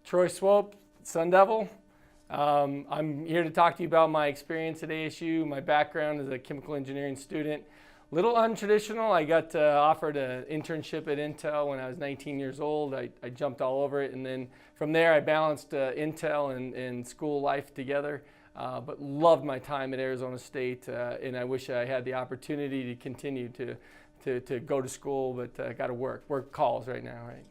Troy Swope, Sun Devil. I'm here to talk to you about my experience at ASU, my background as a chemical engineering student. Little untraditional. I got offered an internship at Intel when I was 19 years old. I jumped all over it, and then from there I balanced Intel and school life together. But loved my time at Arizona State, and I wish I had the opportunity to continue to go to school, but got to work calls right now, right?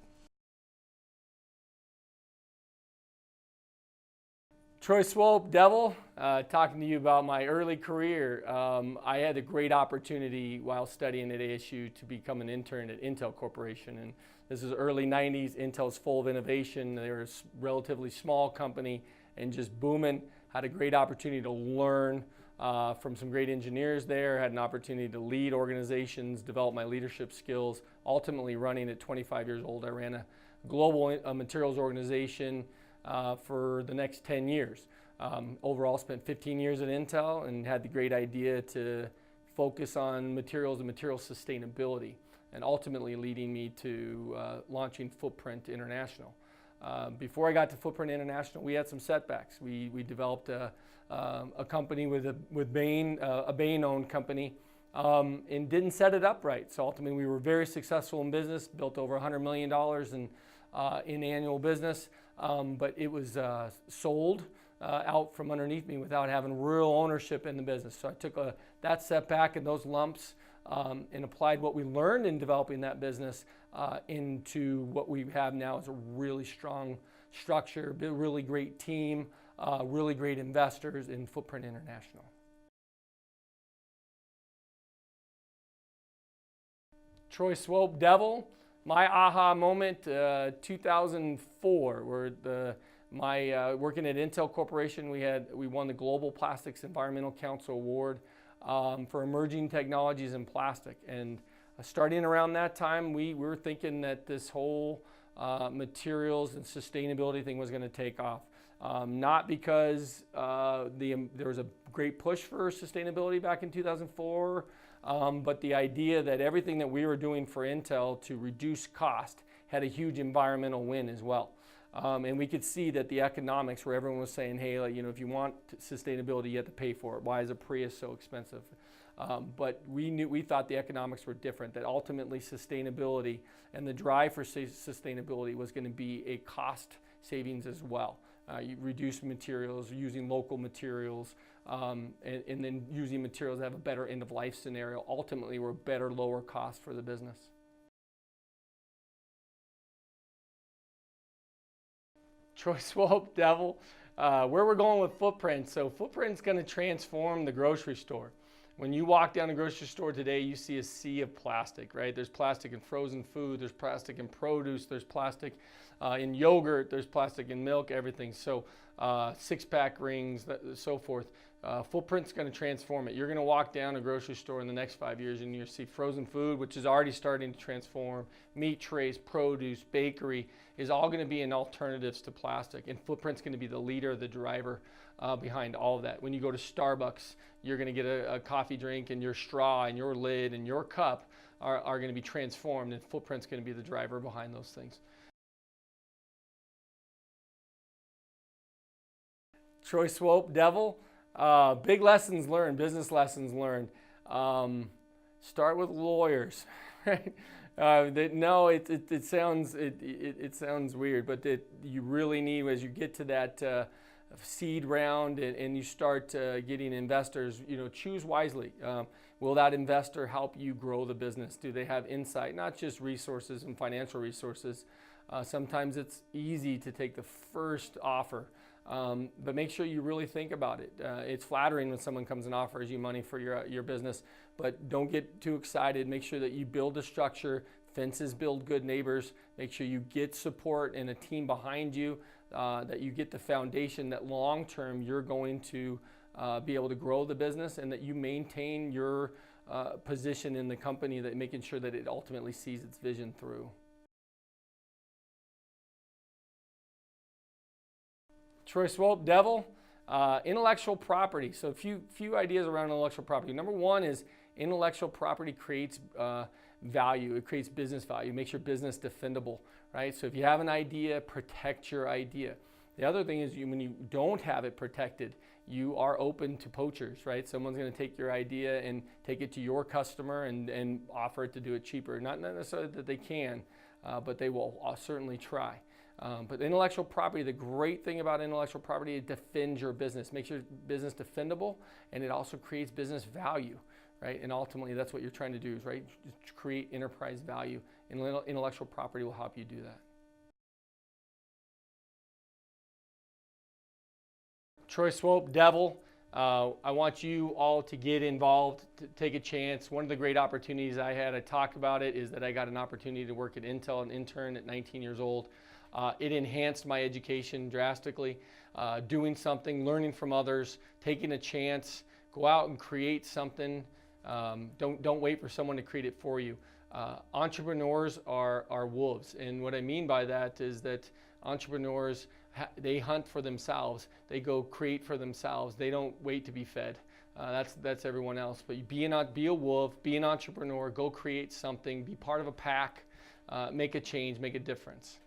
Troy Swope, Devil, talking to you about my early career. I had a great opportunity while studying at ASU to become an intern at Intel Corporation. And this is early 90s. Intel's full of innovation. They were a relatively small company and just booming. Had a great opportunity to learn from some great engineers there. Had an opportunity to lead organizations, develop my leadership skills. Ultimately, running at 25 years old, I ran a global materials organization for the next 10 years. Overall, spent 15 years at Intel and had the great idea to focus on materials and material sustainability, and ultimately leading me to launching Footprint International. Before I got to Footprint International, we had some setbacks. We developed a company with Bain, a Bain-owned company, and didn't set it up right. So ultimately, we were very successful in business, built over $100 million in annual business. But it was sold out from underneath me without having real ownership in the business. So I took that setback and those lumps and applied what we learned in developing that business into what we have now as a really strong structure, really great team, really great investors in Footprint International. Troy Swope, Devil. My aha moment, 2004, where working at Intel Corporation, we won the Global Plastics Environmental Council Award for emerging technologies in plastic. And starting around that time, we were thinking that this whole materials and sustainability thing was going to take off. Not because there was a great push for sustainability back in 2004. But the idea that everything that we were doing for Intel to reduce cost had a huge environmental win as well. And we could see that the economics, where everyone was saying, hey, if you want sustainability, you have to pay for it. Why is a Prius so expensive? But we thought the economics were different, that ultimately sustainability and the drive for sustainability was going to be a cost savings as well. You reduce materials, using local materials, and then using materials that have a better end-of-life scenario. Ultimately, were better, lower cost for the business. Troy Swope, Devil. Where we're going with Footprint. So Footprint's going to transform the grocery store. When you walk down a grocery store today, you see a sea of plastic, right? There's plastic in frozen food, there's plastic in produce, there's plastic in yogurt, there's plastic in milk, everything. So six-pack rings, so forth. Footprint's going to transform it. You're going to walk down a grocery store in the next 5 years and you'll see frozen food, which is already starting to transform, meat trays, produce, bakery, is all going to be in alternatives to plastic. And Footprint's going to be the leader, the driver behind all of that. When you go to Starbucks, you're going to get a coffee drink, and your straw and your lid and your cup are going to be transformed, and Footprint's going to be the driver behind those things. Troy Swope, Devil. Big lessons learned, business lessons learned. Start with lawyers, right? No, it sounds weird, but you really need, as you get to that seed round and you start getting investors, choose wisely. Will that investor help you grow the business? Do they have insight, not just resources and financial resources? Sometimes it's easy to take the first offer. But make sure you really think about it. It's flattering when someone comes and offers you money for your business, but don't get too excited. Make sure that you build a structure. Fences build good neighbors. Make sure you get support and a team behind you, that you get the foundation that long term you're going to be able to grow the business, and that you maintain your position in the company, that making sure that it ultimately sees its vision through. Troy Swope, Devil. Intellectual property. So a few ideas around intellectual property. Number one is intellectual property creates value. It creates business value. It makes your business defendable, right? So if you have an idea, protect your idea. The other thing is when you don't have it protected, you are open to poachers, right? Someone's going to take your idea and take it to your customer and offer it to do it cheaper. Not necessarily that they can, but they will certainly try. But intellectual property, the great thing about intellectual property, it defends your business, makes your business defendable, and it also creates business value, right? And ultimately, that's what you're trying to do, is right? Just create enterprise value. And intellectual property will help you do that. Troy Swope, Devil. I want you all to get involved, to take a chance. One of the great opportunities I had, I talked about it, is that I got an opportunity to work at Intel, an intern at 19 years old. It enhanced my education drastically. Doing something, learning from others, taking a chance, go out and create something. Don't wait for someone to create it for you. Entrepreneurs are wolves, and what I mean by that is that entrepreneurs, they hunt for themselves. They go create for themselves. They don't wait to be fed. That's everyone else. But be a wolf, be an entrepreneur, go create something, be part of a pack, make a change, make a difference.